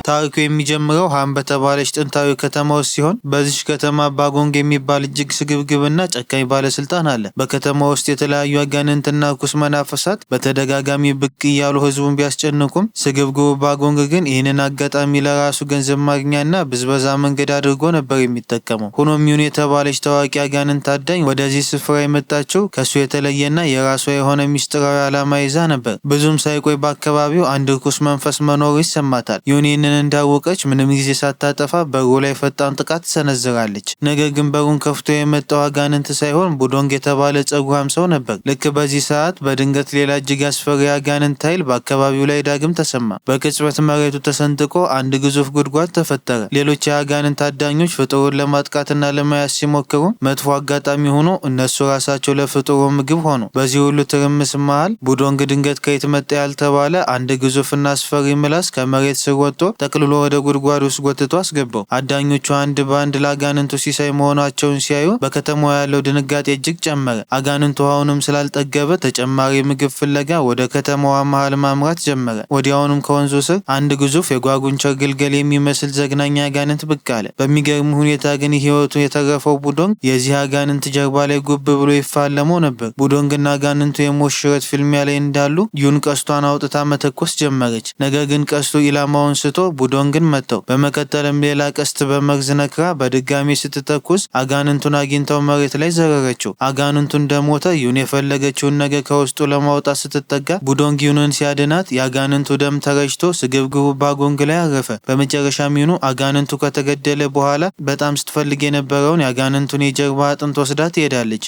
ታሪኩ የሚጀምረው ሃን በተባለች ጥንታዊ ከተማ ውስጥ ሲሆን በዚች ከተማ ባጎንግ የሚባል እጅግ ስግብግብና ጨካኝ ባለስልጣን አለ። በከተማ ውስጥ የተለያዩ አጋንንትና ርኩስ መናፍሳት በተደጋጋሚ ብቅ እያሉ ህዝቡን ቢያስጨንቁም ስግብግቡ ባጎንግ ግን ይህንን አጋጣሚ ለራሱ ገንዘብ ማግኛና ብዝበዛ መንገድ አድርጎ ነበር የሚጠቀመው። ሆኖም ዩን የተባለች ታዋቂ አጋንንት አዳኝ ወደዚህ ስፍራ የመጣችው ከሱ የተለየና የራሷ የሆነ ሚስጥራዊ ዓላማ ይዛ ነበር። ብዙም ሳይቆይ በአካባቢው አንድ ርኩስ መንፈስ መኖሩ ይሰማታል። ዩን ይህንን እንዳወቀች ምንም ጊዜ ሳታጠፋ በሩ ላይ ፈጣን ጥቃት ትሰነዝራለች። ነገር ግን በሩን ከፍቶ የመጣው አጋንንት ሳይሆን ቡዶንግ የተባለ ጸጉራም ሰው ነበር። ልክ በዚህ ሰዓት በድንገት ሌላ እጅግ አስፈሪ አጋንንት ኃይል በአካባቢው ላይ ዳግም ተሰማ። በቅጽበት መሬቱ ተሰንጥቆ አንድ ግዙፍ ጉድጓድ ተፈጠረ። ሌሎች የአጋንንት አዳኞች ፍጡሩን ለማጥቃትና ለመያዝ ሲሞክሩ መጥፎ አጋጣሚ ሆኖ እነሱ ራሳቸው ለፍጡሩ ምግብ ሆኑ። በዚህ ሁሉ ትርምስ መሃል ቡዶንግ ድንገት ከየት መጣ ያልተባለ አንድ ግዙፍና አስፈሪ ምላስ ከመሬት ስር ወጥቶ ጠቅልሎ ወደ ጉድጓድ ውስጥ ጎትቶ አስገባው። አዳኞቹ አንድ በአንድ ለአጋንንቱ ሲሳይ መሆናቸውን ሲያዩ በከተማው ያለው ድንጋጤ እጅግ ጨመረ። አጋንንቱ አሁንም ስላልጠገበ ተጨማሪ ምግብ ፍለጋ ወደ ከተማዋ መሃል ማምራት ጀመረ። ወዲያውኑም ከወንዙ ስር አንድ ግዙፍ የጓጉንቸር ግልገል የሚመስል ዘግናኝ አጋንንት ብቅ አለ። በሚገርም ሁኔታ ግን ህይወቱ የተረፈው ቡዶንግ የዚህ አጋንንት ጀርባ ላይ ጉብ ብሎ ይፋለመው ነበር። ቡዶንግና አጋንንቱ የሞት ሽረት ፊልሚያ ላይ እንዳሉ ዩን ቀስቷን አውጥታ መተኮስ ጀመረች። ነገር ግን ቀስቱ ኢላማውን ስቶ ቡዶንግን መተው። በመቀጠልም ሌላ ቀስት በመርዝ ነክራ በድጋሚ ስትተኩስ አጋንንቱን አግኝተው መሬት ላይ ዘረረችው። አጋንንቱ እንደሞተ ዩን የፈለገችውን ነገር ከውስጡ ለማውጣት ስትጠጋ ቡዶንግ ዩንን ሲያድናት የአጋንንቱ ደም ተረጭቶ ስግብግቡ ባጎንግ ላይ አረፈ። በመጨረሻም ዩኑ አጋንንቱ ከተገደለ በኋላ በጣም ስትፈልግ የነበረውን የአጋንንቱን የጀርባ አጥንት ወስዳ ትሄዳለች።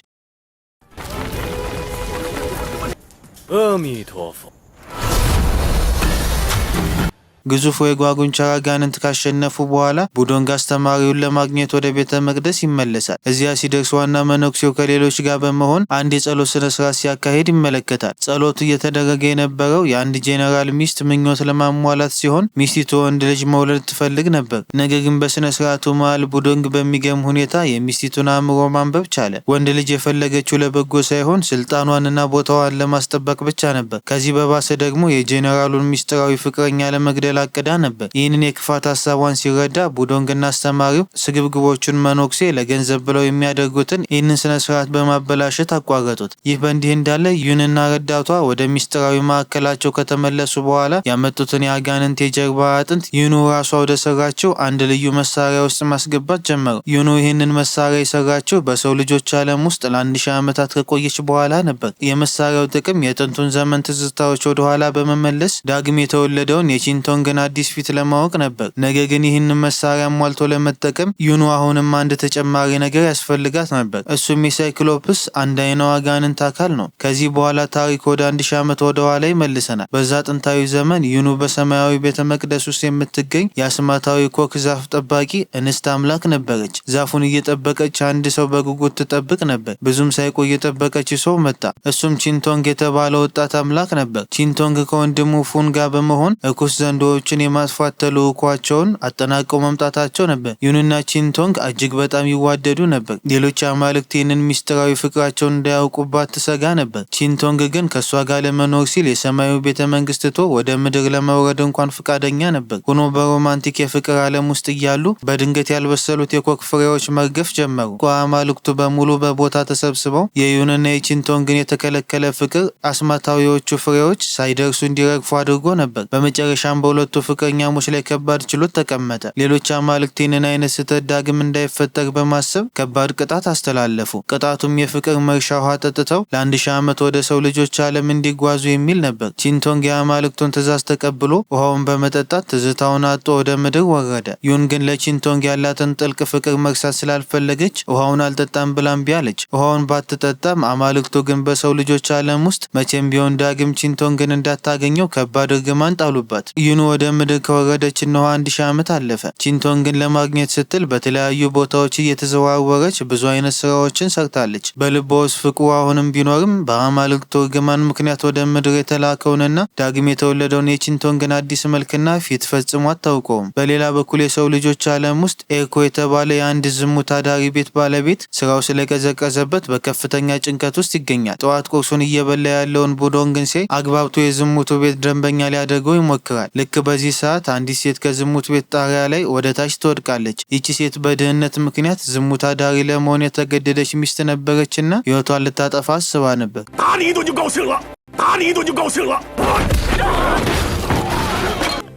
ግዙፉ የጓጉንቸር አጋንንት ካሸነፉ በኋላ ቡዶንግ አስተማሪውን ለማግኘት ወደ ቤተ መቅደስ ይመለሳል። እዚያ ሲደርስ ዋና መነኩሴው ከሌሎች ጋር በመሆን አንድ የጸሎት ስነ ስርዓት ሲያካሄድ ይመለከታል። ጸሎቱ እየተደረገ የነበረው የአንድ ጄኔራል ሚስት ምኞት ለማሟላት ሲሆን ሚስቲቱ ወንድ ልጅ መውለድ ትፈልግ ነበር። ነገር ግን በስነ ስርዓቱ መሃል ቡዶንግ በሚገርም ሁኔታ የሚስቲቱን አእምሮ ማንበብ ቻለ። ወንድ ልጅ የፈለገችው ለበጎ ሳይሆን ስልጣኗንና ቦታዋን ለማስጠበቅ ብቻ ነበር። ከዚህ በባሰ ደግሞ የጄኔራሉን ሚስጥራዊ ፍቅረኛ ለመግደል አቅዳ ነበር። ይህንን የክፋት ሀሳቧን ሲረዳ ቡዶንግና አስተማሪው ስግብግቦቹን መነኩሴ ለገንዘብ ብለው የሚያደርጉትን ይህንን ስነ ስርዓት በማበላሸት አቋረጡት። ይህ በእንዲህ እንዳለ ዩንና ረዳቷ ወደ ሚስጥራዊ ማዕከላቸው ከተመለሱ በኋላ ያመጡትን የአጋንንት የጀርባ አጥንት ዩኑ ራሷ ወደ ሰራቸው አንድ ልዩ መሳሪያ ውስጥ ማስገባት ጀመሩ። ዩኑ ይህንን መሳሪያ የሰራቸው በሰው ልጆች ዓለም ውስጥ ለ1000 ዓመታት ከቆየች በኋላ ነበር። የመሳሪያው ጥቅም የጥንቱን ዘመን ትዝታዎች ወደኋላ በመመለስ ዳግም የተወለደውን የቺንቶንግ ግን አዲስ ፊት ለማወቅ ነበር። ነገር ግን ይህንን መሳሪያ ሟልቶ ለመጠቀም ዩኑ አሁንም አንድ ተጨማሪ ነገር ያስፈልጋት ነበር። እሱም የሳይክሎፕስ አንድ አይናው አጋንንት አካል ነው። ከዚህ በኋላ ታሪክ ወደ 1000 ዓመት ወደ ኋላ ይመልሰናል። በዛ ጥንታዊ ዘመን ዩኑ በሰማያዊ ቤተ መቅደስ ውስጥ የምትገኝ የአስማታዊ ኮክ ዛፍ ጠባቂ እንስት አምላክ ነበረች። ዛፉን እየጠበቀች አንድ ሰው በጉጉት ትጠብቅ ነበር። ብዙም ሳይቆይ የጠበቀች ሰው መጣ። እሱም ቺንቶንግ የተባለ ወጣት አምላክ ነበር። ቺንቶንግ ከወንድሙ ፉን ጋር በመሆን እርኩስ ዘንዶዎችን የማጥፋት ተልዕኳቸውን አጠናቀው መምጣታቸው ነበር። ዩንና ቺንቶንግ እጅግ በጣም ይዋደዱ ነበር። ሌሎች አማልክት ይህንን ሚስጥራዊ ፍቅራቸውን እንዳያውቁባት ትሰጋ ነበር። ቺንቶንግ ግን ከእሷ ጋር ለመኖር ሲል የሰማዩ ቤተ መንግስት ትቶ ወደ ምድር ለመውረድ እንኳን ፈቃደኛ ነበር። ሆኖ በሮማንቲክ የፍቅር ዓለም ውስጥ እያሉ በድንገት ያልበሰሉት የኮክ ፍሬዎች መርገፍ ጀመሩ። አማልክቱ በሙሉ በቦታ ተሰብስበው የዩንና የቺንቶንግን የተከለከለ ፍቅር አስማታዊዎቹ ፍሬዎች ሳይደርሱ እንዲረግፉ አድርጎ ነበር። በመጨረሻም በሁለቱ ፍቅረኛሞች ላይ ከባድ ችሎት ተቀመጠ። ሌሎች አማልክት ይህንን አይነት ስህተት ዳግም እንዳይፈጠር በማሰብ ከባድ ቅጣት አስተላለፉ። ቅጣቱም የፍቅር መርሻ ውሃ ጠጥተው ለ1000 ዓመት ወደ ሰው ልጆች ዓለም እንዲጓዙ የሚል ነበር። ቺንቶንግ የአማልክቱን ትእዛዝ ተቀብሎ ውሃውን በመጠጣት ትዝታውን አጥቶ ወደ ምድር ወረደ። ዩን ግን ለቺንቶንግ ያላትን ጥልቅ ፍቅር መርሳት ስላልፈለገች ውሃውን አልጠጣም ብላ እምቢ አለች። ውሃውን ባትጠጣም አማልክቱ ግን በሰው ልጆች ዓለም ውስጥ መቼም ቢሆን ዳግም ቺንቶንግን እንዳታገኘው ከባድ እርግማን ጣሉባት። ዩኑ ወደ ምድር ከወረደች እነሆ 1000 ዓመት አለፈ። ቺንቶንግን ለማግኘት ስትል በተለያዩ ቦታዎች እየተዘዋወረች ብዙ አይነት ስራዎችን ሰርታለች። በልቧ ውስጥ ፍቅሩ አሁንም ቢኖርም በአማልክቱ እርግማን ምክንያት ወደ ምድር የተላከውንና ዳግም የተወለደውን የቺንቶንግን አዲስ መልክና ፊት ፈጽሞ አታውቀውም። በሌላ በኩል የሰው ልጆች ዓለም ውስጥ ኤርኮ የተባለ የአንድ ዝሙት አዳሪ ቤት ባለቤት ስራው ስለቀዘቀዘበት በከፍተኛ ጭንቀት ውስጥ ይገኛል። ጠዋት ቁርሱን እየበላ ያለውን ቡዶንግን ሲያይ አግባብቶ የዝሙቱ ቤት ደንበኛ ሊያደርገው ይሞክራል። ልክ በዚህ ሰዓት አንዲት ሴት ከዝሙት ቤት ጣሪያ ላይ ወደ ታች ትወድቃለች። ይቺ ሴት በድህነት ምክንያት ዝሙት አዳሪ ለመሆን የተገደደች ሚስት ነበረችና ሕይወቷን ልታጠፋ አስባ ነበር።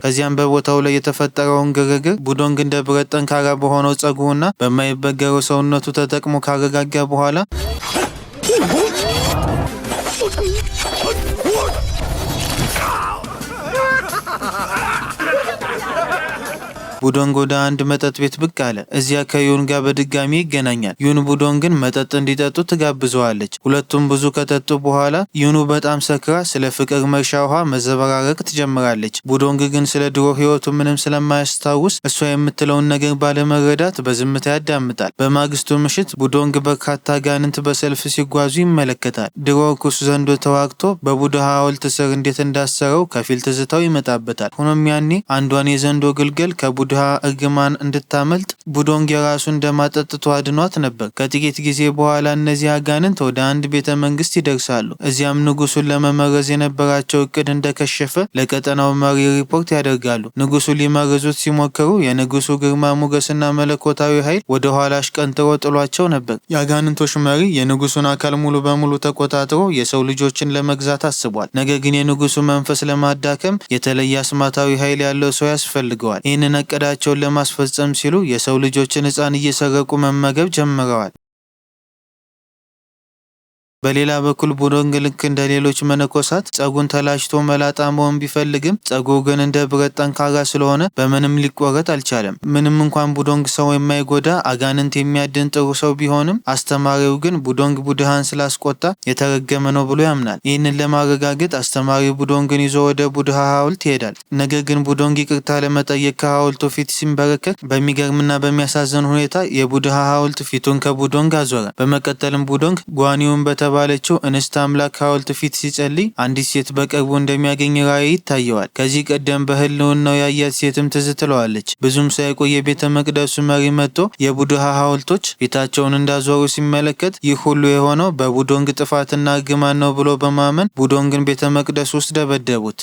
ከዚያም በቦታው ላይ የተፈጠረውን ግርግር ቡዶንግ እንደ ብረት ጠንካራ በሆነው ጸጉሩና በማይበገረው ሰውነቱ ተጠቅሞ ካረጋጋ በኋላ ቡዶንግ ወደ አንድ መጠጥ ቤት ብቅ አለ። እዚያ ከዩን ጋር በድጋሚ ይገናኛል። ዩን ቡዶንግን መጠጥ እንዲጠጡ ትጋብዘዋለች። ሁለቱም ብዙ ከጠጡ በኋላ ዩኑ በጣም ሰክራ ስለ ፍቅር መርሻ ውሃ መዘበራረቅ ትጀምራለች። ቡዶንግ ግን ስለ ድሮ ሕይወቱ ምንም ስለማያስታውስ እሷ የምትለውን ነገር ባለመረዳት በዝምታ ያዳምጣል። በማግስቱ ምሽት ቡዶንግ በርካታ አጋንንት በሰልፍ ሲጓዙ ይመለከታል። ድሮ ርኩስ ዘንዶ ተዋግቶ በቡድሃ ሐውልት ስር እንዴት እንዳሰረው ከፊል ትዝታው ይመጣበታል። ሆኖም ያኔ አንዷን የዘንዶ ግልገል ከቡድሃ እርግማን እንድታመልጥ ቡዶንግ የራሱን ደም አጠጥቶ አድኗት ነበር። ከጥቂት ጊዜ በኋላ እነዚህ አጋንንት ወደ አንድ ቤተ መንግስት ይደርሳሉ። እዚያም ንጉሱን ለመመረዝ የነበራቸው እቅድ እንደከሸፈ ለቀጠናው መሪ ሪፖርት ያደርጋሉ። ንጉሱ ሊመርዙት ሲሞክሩ የንጉሱ ግርማ ሞገስና መለኮታዊ ኃይል ወደ ኋላ አሽቀንጥሮ ጥሏቸው ነበር። የአጋንንቶች መሪ የንጉሱን አካል ሙሉ በሙሉ ተቆጣጥሮ የሰው ልጆችን ለመግዛት አስቧል። ነገር ግን የንጉሱ መንፈስ ለማዳከም የተለየ አስማታዊ ኃይል ያለው ሰው ያስፈልገዋል። ይህንን እቅዳቸውን ለማስፈጸም ሲሉ የሰው ልጆችን ሕፃን እየሰረቁ መመገብ ጀምረዋል። በሌላ በኩል ቡዶንግ ልክ እንደ ሌሎች መነኮሳት ጸጉን ተላጭቶ መላጣ መሆን ቢፈልግም ጸጉሩ ግን እንደ ብረት ጠንካራ ስለሆነ በምንም ሊቆረጥ አልቻለም። ምንም እንኳን ቡዶንግ ሰው የማይጎዳ አጋንንት የሚያድን ጥሩ ሰው ቢሆንም አስተማሪው ግን ቡዶንግ ቡድሃን ስላስቆጣ የተረገመ ነው ብሎ ያምናል። ይህንን ለማረጋገጥ አስተማሪው ቡዶንግን ይዞ ወደ ቡድሃ ሐውልት ይሄዳል። ነገር ግን ቡዶንግ ይቅርታ ለመጠየቅ ከሐውልቱ ፊት ሲንበረከክ በሚገርምና በሚያሳዝን ሁኔታ የቡድሃ ሐውልት ፊቱን ከቡዶንግ አዞረ። በመቀጠልም ቡዶንግ ጓኒውን ባለችው እንስት አምላክ ሐውልት ፊት ሲጸልይ አንዲት ሴት በቅርቡ እንደሚያገኝ ራእይ ይታየዋል። ከዚህ ቀደም በህልውናው ያያት ሴትም ትዝ ትለዋለች። ብዙም ሳይቆይ የቤተ መቅደሱ መሪ መጥቶ የቡድሃ ሐውልቶች ፊታቸውን እንዳዞሩ ሲመለከት ይህ ሁሉ የሆነው በቡዶንግ ጥፋትና እርግማን ነው ብሎ በማመን ቡዶንግን ቤተ መቅደሱ ውስጥ ደበደቡት።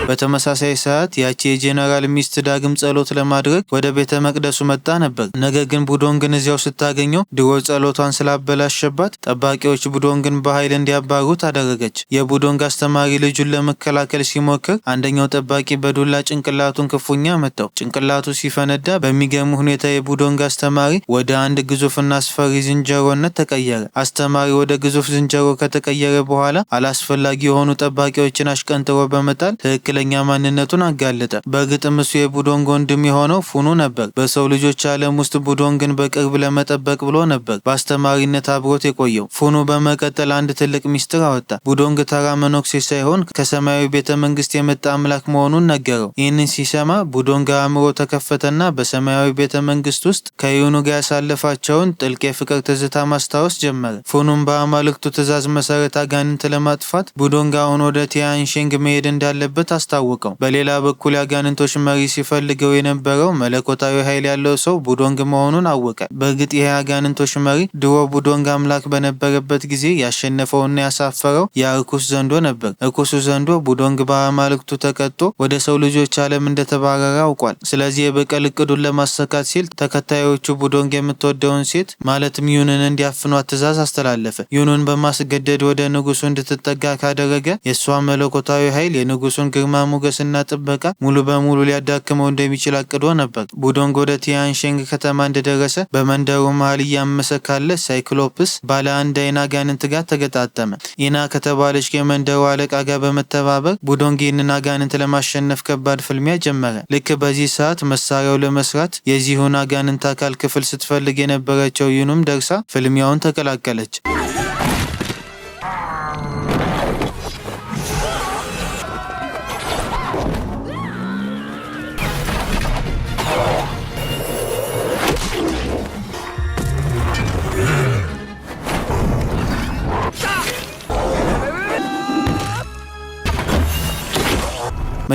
በተመሳሳይ ሰዓት ያቺ የጄኔራል ሚስት ዳግም ጸሎት ለማድረግ ወደ ቤተ መቅደሱ መጣ ነበር። ነገር ግን ቡዶንግን እዚያው ስታገኘው ድሮ ጸሎቷን ስላበላሸባት ጠባቂዎች ቡዶንግን በኃይል እንዲያባሩት አደረገች። የቡዶንግ አስተማሪ ልጁን ለመከላከል ሲሞክር አንደኛው ጠባቂ በዱላ ጭንቅላቱን ክፉኛ መታው። ጭንቅላቱ ሲፈነዳ በሚገርም ሁኔታ የቡዶንግ አስተማሪ ወደ አንድ ግዙፍና አስፈሪ ዝንጀሮነት ተቀየረ። አስተማሪ ወደ ግዙፍ ዝንጀሮ ከተቀየረ በኋላ አላስፈላጊ የሆኑ ጠባቂዎችን አሽቀንጥሮ በመጣል ትክክለኛ ማንነቱን አጋለጠ። በእርግጥም እሱ የቡዶንግ ወንድም የሆነው ፉኑ ነበር። በሰው ልጆች ዓለም ውስጥ ቡዶንግን በቅርብ ለመጠበቅ ብሎ ነበር በአስተማሪነት አብሮት የቆየው። ፉኑ በመቀጠል አንድ ትልቅ ሚስጥር አወጣ። ቡዶንግ ተራ መነኩሴ ሳይሆን ከሰማያዊ ቤተ መንግስት የመጣ አምላክ መሆኑን ነገረው። ይህንን ሲሰማ ቡዶንግ አእምሮ ተከፈተና በሰማያዊ ቤተ መንግስት ውስጥ ከዩኑ ጋር ያሳለፋቸውን ጥልቅ የፍቅር ትዝታ ማስታወስ ጀመረ። ፉኑም በአማልክቱ ትእዛዝ መሰረት አጋንንት ለማጥፋት ቡዶንግ አሁን ወደ ቲያንሽንግ መሄድ እንዳለበት አስታወቀው። በሌላ በኩል የአጋንንቶች መሪ ሲፈልገው የነበረው መለኮታዊ ኃይል ያለው ሰው ቡዶንግ መሆኑን አወቀ። በእርግጥ ይህ የአጋንንቶች መሪ ድሮ ቡዶንግ አምላክ በነበረበት ጊዜ ያሸነፈውና ያሳፈረው ያ ርኩስ ዘንዶ ነበር። ርኩሱ ዘንዶ ቡዶንግ በአማልክቱ ተቀጦ ወደ ሰው ልጆች ዓለም እንደተባረረ አውቋል። ስለዚህ የበቀል እቅዱን ለማሳካት ሲል ተከታዮቹ ቡዶንግ የምትወደውን ሴት ማለትም ዩንን እንዲያፍኗት ትእዛዝ አስተላለፈ። ዩንን በማስገደድ ወደ ንጉሱ እንድትጠጋ ካደረገ የእሷ መለኮታዊ ኃይል የንጉሱን ግርማ ሞገስና ጥበቃ ሙሉ በሙሉ ሊያዳክመው እንደሚችል አቅዶ ነበር። ቡዶንግ ወደ ቲያንሽንግ ከተማ እንደደረሰ በመንደሩ መሃል እያመሰ ካለ ሳይክሎፕስ ባለ አንድ አይን አጋንንት ጋር ተገጣጠመ። ኢና ከተባለች የመንደሩ አለቃ ጋር በመተባበር ቡዶንግ ይህንን አጋንንት ለማሸነፍ ከባድ ፍልሚያ ጀመረ። ልክ በዚህ ሰዓት መሳሪያው ለመስራት የዚሁን አጋንንት አካል ክፍል ስትፈልግ የነበረችው ዩኑም ደርሳ ፍልሚያውን ተቀላቀለች።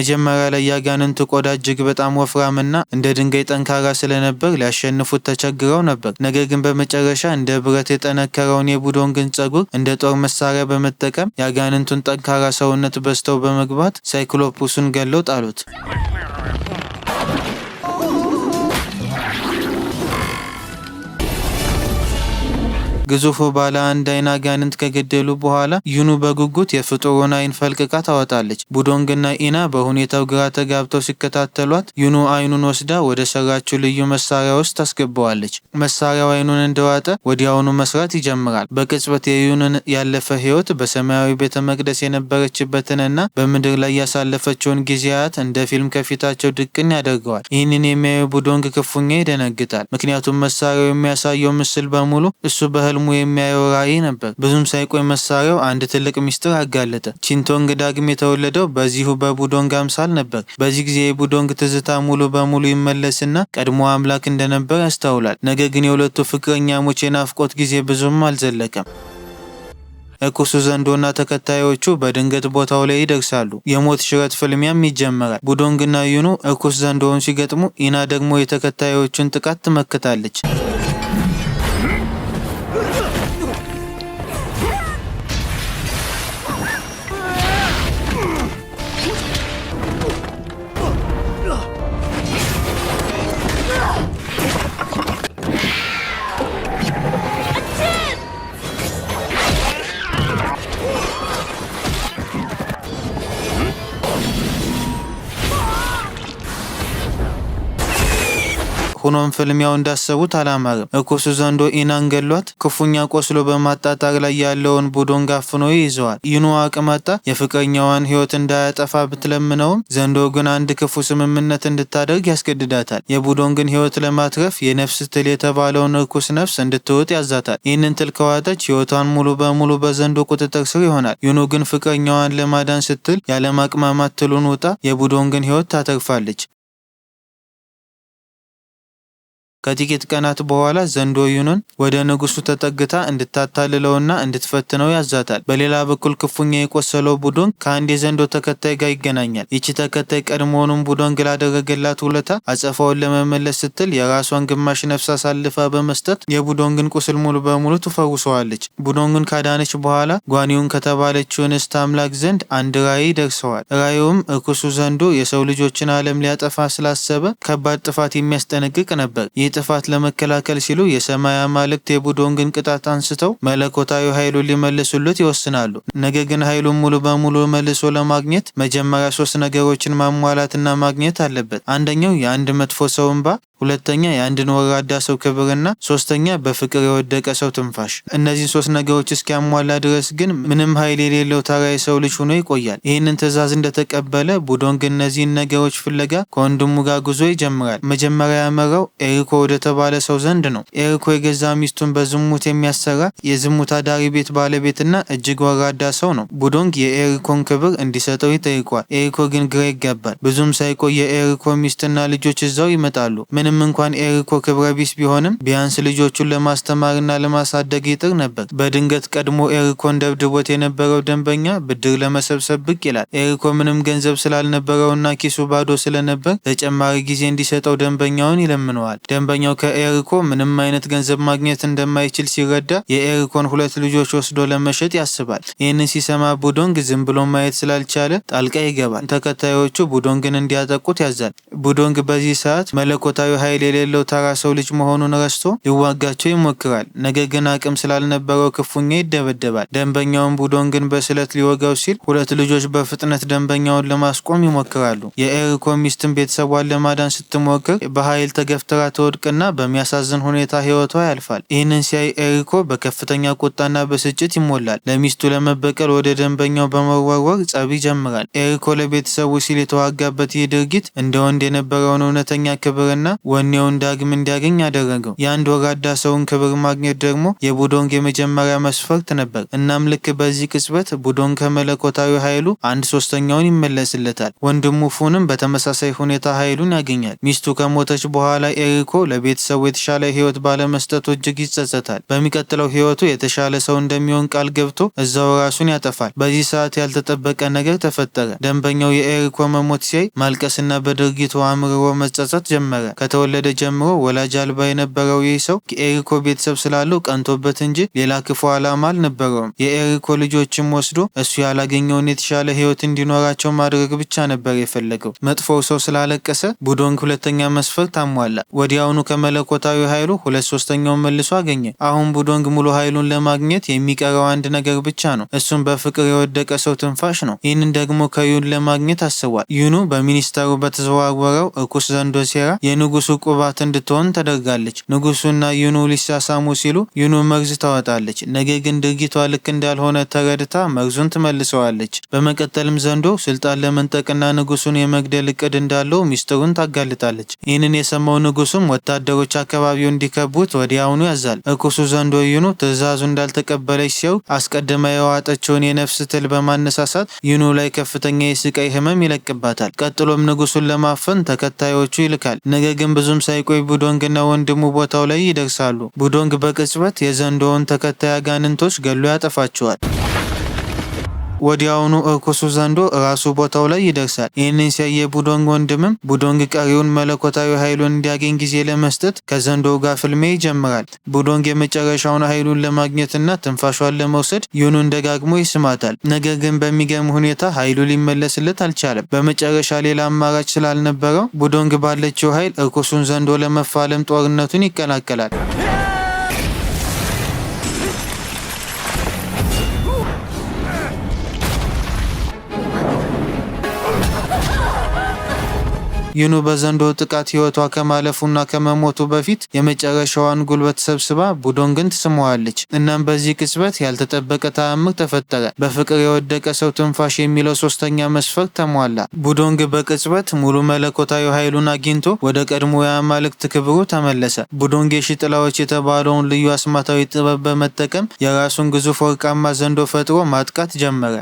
መጀመሪያ ላይ ያጋንንቱ ቆዳ እጅግ በጣም ወፍራምና እንደ ድንጋይ ጠንካራ ስለነበር ሊያሸንፉት ተቸግረው ነበር። ነገር ግን በመጨረሻ እንደ ብረት የጠነከረውን የቡዶንግን ጸጉር እንደ ጦር መሳሪያ በመጠቀም ያጋንንቱን ጠንካራ ሰውነት በስተው በመግባት ሳይክሎፑስን ገለው ጣሉት። ግዙፉ ባለ አንድ አይን አጋንንት ከገደሉ በኋላ ዩኑ በጉጉት የፍጡሩን አይን ፈልቅቃ ታወጣለች። ቡዶንግና ኢና በሁኔታው ግራ ተጋብተው ሲከታተሏት ዩኑ አይኑን ወስዳ ወደ ሰራችው ልዩ መሳሪያ ውስጥ ታስገባዋለች። መሳሪያው አይኑን እንደዋጠ ወዲያውኑ መስራት ይጀምራል። በቅጽበት የዩኑን ያለፈ ህይወት፣ በሰማያዊ ቤተ መቅደስ የነበረችበትንና በምድር ላይ ያሳለፈችውን ጊዜያት እንደ ፊልም ከፊታቸው ድቅን ያደርገዋል። ይህንን የሚያዩ ቡዶንግ ክፉኛ ይደነግጣል። ምክንያቱም መሳሪያው የሚያሳየው ምስል በሙሉ እሱ በህልሙ የሚያየው ራዕይ ነበር። ብዙም ሳይቆይ መሳሪያው አንድ ትልቅ ሚስጥር አጋለጠ። ቺንቶንግ ዳግም የተወለደው በዚሁ በቡዶንግ አምሳል ነበር። በዚህ ጊዜ የቡዶንግ ትዝታ ሙሉ በሙሉ ይመለስና ቀድሞ አምላክ እንደነበር ያስተውላል። ነገር ግን የሁለቱ ፍቅረኛሞች የናፍቆት ጊዜ ብዙም አልዘለቀም። እርኩሱ ዘንዶና ተከታዮቹ በድንገት ቦታው ላይ ይደርሳሉ። የሞት ሽረት ፍልሚያም ይጀመራል። ቡዶንግና ዩኑ እርኩስ ዘንዶውን ሲገጥሙ፣ ኢና ደግሞ የተከታዮቹን ጥቃት ትመክታለች። ሆኖም ፍልሚያው እንዳሰቡት አላማረም። እርኩሱ ዘንዶ ኢናን ገሏት ክፉኛ ቆስሎ በማጣጣር ላይ ያለውን ቡዶንግ አፍኖ ይይዘዋል። ዩኑ አቅም አጣ። የፍቅረኛዋን ህይወት እንዳያጠፋ ብትለምነውም ዘንዶ ግን አንድ ክፉ ስምምነት እንድታደርግ ያስገድዳታል። የቡዶንግን ህይወት ለማትረፍ የነፍስ ትል የተባለውን እርኩስ ነፍስ እንድትውጥ ያዛታል። ይህንን ትል ከዋጠች ህይወቷን ሙሉ በሙሉ በዘንዶ ቁጥጥር ስር ይሆናል። ዩኑ ግን ፍቅረኛዋን ለማዳን ስትል ያለማቅማማት ትሉን ውጣ የቡዶንግን ህይወት ታተርፋለች። ከጥቂት ቀናት በኋላ ዘንዶ ዩኑን ወደ ንጉሱ ተጠግታ እንድታታልለውና እንድትፈትነው ያዛታል። በሌላ በኩል ክፉኛ የቆሰለው ቡዶንግ ከአንድ የዘንዶ ተከታይ ጋር ይገናኛል። ይቺ ተከታይ ቀድሞውንም ቡዶንግ ላደረገላት ውለታ አጸፋውን ለመመለስ ስትል የራሷን ግማሽ ነፍስ አሳልፋ በመስጠት የቡዶንግን ቁስል ሙሉ በሙሉ ትፈውሰዋለች። ቡዶንግን ካዳነች በኋላ ጓኒውን ከተባለችው እንስት አምላክ ዘንድ አንድ ራዕይ ደርሰዋል። ራዕዩም እርኩሱ ዘንዶ የሰው ልጆችን ዓለም ሊያጠፋ ስላሰበ ከባድ ጥፋት የሚያስጠነቅቅ ነበር። ጥፋት ለመከላከል ሲሉ የሰማይ አማልክት የቡዶንግን ቅጣት አንስተው መለኮታዊ ኃይሉን ሊመልሱለት ይወስናሉ። ነገር ግን ኃይሉን ሙሉ በሙሉ መልሶ ለማግኘት መጀመሪያ 3 ነገሮችን ማሟላትና ማግኘት አለበት። አንደኛው የአንድ መጥፎ ሰው እንባ፣ ሁለተኛ የአንድን ወራዳ ሰው ክብርና ሶስተኛ በፍቅር የወደቀ ሰው ትንፋሽ። እነዚህ 3 ነገሮች እስኪያሟላ ድረስ ግን ምንም ኃይል የሌለው ተራ የሰው ልጅ ሆኖ ይቆያል። ይህንን ትዕዛዝ እንደተቀበለ ቡዶንግ እነዚህን ነገሮች ፍለጋ ከወንድሙ ጋር ጉዞ ይጀምራል። መጀመሪያ ያመራው ኤሪኮ ወደ ተባለ ሰው ዘንድ ነው። ኤሪኮ የገዛ ሚስቱን በዝሙት የሚያሰራ የዝሙት አዳሪ ቤት ባለቤትና እጅግ ወራዳ ሰው ነው። ቡዶንግ የኤሪኮን ክብር እንዲሰጠው ይጠይቋል። ኤሪኮ ግን ግራ ይጋባል። ብዙም ሳይቆይ የኤሪኮ ሚስትና ልጆች እዛው ይመጣሉ። ምንም እንኳን ኤሪኮ ክብረ ቢስ ቢሆንም ቢያንስ ልጆቹን ለማስተማርና ለማሳደግ ይጥር ነበር። በድንገት ቀድሞ ኤሪኮን ደብድቦት የነበረው ደንበኛ ብድር ለመሰብሰብ ብቅ ይላል። ኤሪኮ ምንም ገንዘብ ስላልነበረውና ኪሱ ባዶ ስለነበር ተጨማሪ ጊዜ እንዲሰጠው ደንበኛውን ይለምነዋል። ደንበኛው ከኤሪኮ ምንም አይነት ገንዘብ ማግኘት እንደማይችል ሲረዳ የኤሪኮን 2 ልጆች ወስዶ ለመሸጥ ያስባል። ይህንን ሲሰማ ቡዶንግ ዝም ብሎ ማየት ስላልቻለ ጣልቃ ይገባል። ተከታዮቹ ቡዶንግን እንዲያጠቁት ያዛል። ቡዶንግ በዚህ ሰዓት መለኮታዊ ኃይል የሌለው ተራ ሰው ልጅ መሆኑን ረስቶ ሊዋጋቸው ይሞክራል። ነገር ግን አቅም ስላልነበረው ክፉኛ ይደበደባል። ደንበኛውን ቡዶንግን በስለት ሊወጋው ሲል 2 ልጆች በፍጥነት ደንበኛውን ለማስቆም ይሞክራሉ። የኤሪኮ ሚስትን ቤተሰቧን ለማዳን ስትሞክር በኃይል ተገፍትራ ትወድቅና በሚያሳዝን ሁኔታ ህይወቷ ያልፋል። ይህንን ሲያይ ኤሪኮ በከፍተኛ ቁጣና ብስጭት ይሞላል። ለሚስቱ ለመበቀል ወደ ደንበኛው በመወርወር ጸብ ይጀምራል። ኤሪኮ ለቤተሰቡ ሲል የተዋጋበት ይህ ድርጊት እንደ ወንድ የነበረውን እውነተኛ ክብርና ወኔውን ዳግም እንዲያገኝ አደረገው። የአንድ ወራዳ ሰውን ክብር ማግኘት ደግሞ የቡዶንግ የመጀመሪያ መስፈርት ነበር። እናም ልክ በዚህ ቅጽበት ቡዶንግ ከመለኮታዊ ኃይሉ 1/3ኛውን ይመለስለታል። ወንድሙ ፉንም በተመሳሳይ ሁኔታ ኃይሉን ያገኛል። ሚስቱ ከሞተች በኋላ ኤሪኮ ለቤተሰቡ የተሻለ ህይወት ባለመስጠቱ እጅግ ይጸጸታል። በሚቀጥለው ህይወቱ የተሻለ ሰው እንደሚሆን ቃል ገብቶ እዛው ራሱን ያጠፋል። በዚህ ሰዓት ያልተጠበቀ ነገር ተፈጠረ። ደንበኛው የኤሪኮ መሞት ሲያይ ማልቀስና በድርጊቱ አምርሮ መጸጸት ጀመረ። ከተወለደ ጀምሮ ወላጅ አልባ የነበረው ይህ ሰው የኤሪኮ ቤተሰብ ስላለው ቀንቶበት እንጂ ሌላ ክፉ ዓላማ አልነበረውም። የኤሪኮ ልጆችም ወስዶ እሱ ያላገኘውን የተሻለ ህይወት እንዲኖራቸው ማድረግ ብቻ ነበር የፈለገው። መጥፎው ሰው ስላለቀሰ ቡዶንግ ሁለተኛ መስፈርት አሟላ። ወዲያውኑ ከመለኮታዊ ኃይሉ 2/3ኛውን መልሶ አገኘ። አሁን ቡዶንግ ሙሉ ኃይሉን ለማግኘት የሚቀረው አንድ ነገር ብቻ ነው። እሱም በፍቅር የወደቀ ሰው ትንፋሽ ነው። ይህንን ደግሞ ከዩን ለማግኘት አስቧል። ዩኑ በሚኒስተሩ በተዘዋወረው እርኩስ ዘንዶ ሴራ የንጉሱ ቁባት እንድትሆን ተደርጋለች። ንጉሱና ዩኑ ሊሳሳሙ ሲሉ ዩኑ መርዝ ታወጣለች። ነገር ግን ድርጊቷ ልክ እንዳልሆነ ተረድታ መርዙን ትመልሰዋለች። በመቀጠልም ዘንዶ ስልጣን ለመንጠቅና ንጉሱን የመግደል እቅድ እንዳለው ሚስጥሩን ታጋልጣለች። ይህንን የሰማው ንጉሱም ወታደሮች አካባቢው እንዲከቡት ወዲያውኑ ያዛል። እርኩሱ ዘንዶ ዩኑ ትዕዛዙ እንዳልተቀበለች ሲያው አስቀድማ የዋጠችውን የነፍስ ትል በማነሳሳት ዩኑ ላይ ከፍተኛ የስቃይ ህመም ይለቅባታል። ቀጥሎም ንጉሱን ለማፈን ተከታዮቹ ይልካል። ነገር ግን ብዙም ሳይቆይ ቡዶንግና ወንድሙ ቦታው ላይ ይደርሳሉ። ቡዶንግ በቅጽበት የዘንዶውን ተከታይ አጋንንቶች ገሎ ያጠፋቸዋል። ወዲያውኑ እርኩሱ ዘንዶ ራሱ ቦታው ላይ ይደርሳል። ይህንን ሲያየ የቡዶንግ ወንድምም ቡዶንግ ቀሪውን መለኮታዊ ኃይሉን እንዲያገኝ ጊዜ ለመስጠት ከዘንዶው ጋር ፍልሜ ይጀምራል። ቡዶንግ የመጨረሻውን ኃይሉን ለማግኘትና ትንፋሿን ለመውሰድ ዩኑን ደጋግሞ ይስማታል። ነገር ግን በሚገርም ሁኔታ ኃይሉ ሊመለስለት አልቻለም። በመጨረሻ ሌላ አማራጭ ስላልነበረው ቡዶንግ ባለችው ኃይል እርኩሱን ዘንዶ ለመፋለም ጦርነቱን ይቀላቀላል። ዩኑ በዘንዶ ጥቃት ህይወቷ ከማለፉና ከመሞቱ በፊት የመጨረሻዋን ጉልበት ሰብስባ ቡዶንግን ትስመዋለች። እናም በዚህ ቅጽበት ያልተጠበቀ ተአምር ተፈጠረ። በፍቅር የወደቀ ሰው ትንፋሽ የሚለው 3ኛ መስፈርት ተሟላ። ቡዶንግ በቅጽበት ሙሉ መለኮታዊ ኃይሉን አግኝቶ ወደ ቀድሞ የአማልክት ክብሩ ተመለሰ። ቡዶንግ የሺጥላዎች የተባለውን ልዩ አስማታዊ ጥበብ በመጠቀም የራሱን ግዙፍ ወርቃማ ዘንዶ ፈጥሮ ማጥቃት ጀመረ።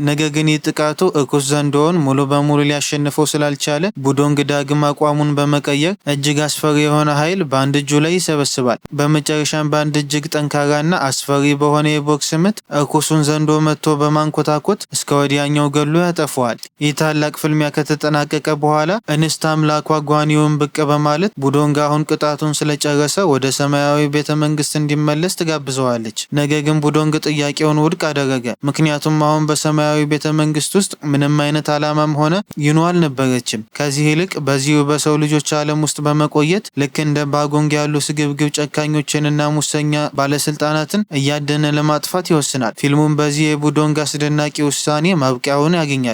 ነገር ግን ጥቃቱ እርኩስ ዘንዶውን ሙሉ በሙሉ ሊያሸንፈው ስላልቻለ ቡዶንግ ዳግም አቋሙን በመቀየር እጅግ አስፈሪ የሆነ ኃይል በአንድ እጁ ላይ ይሰበስባል። በመጨረሻም በአንድ እጅግ ጠንካራና አስፈሪ በሆነ የቦክስ ምት እርኩሱን ዘንዶ መጥቶ በማንኮታኮት እስከ ወዲያኛው ገሎ ያጠፈዋል። ይህ ታላቅ ፍልሚያ ከተጠናቀቀ በኋላ እንስት አምላኳ ጓኒውን ብቅ በማለት ቡዶንግ አሁን ቅጣቱን ስለጨረሰ ወደ ሰማያዊ ቤተ መንግስት እንዲመለስ ትጋብዘዋለች። ነገር ግን ቡዶንግ ጥያቄውን ውድቅ አደረገ። ምክንያቱም አሁን በሰማያዊ ቤተ መንግስት ውስጥ ምንም አይነት ዓላማም ሆነ ዩኑ አልነበረችም። ከዚህ ይልቅ በዚሁ በሰው ልጆች ዓለም ውስጥ በመቆየት ልክ እንደ ባጎንግ ያሉ ስግብግብ ጨካኞችንና ሙሰኛ ባለስልጣናትን እያደነ ለማጥፋት ይወስናል። ፊልሙም በዚህ የቡዶንግ አስደናቂ ውሳኔ ማብቂያውን ያገኛል።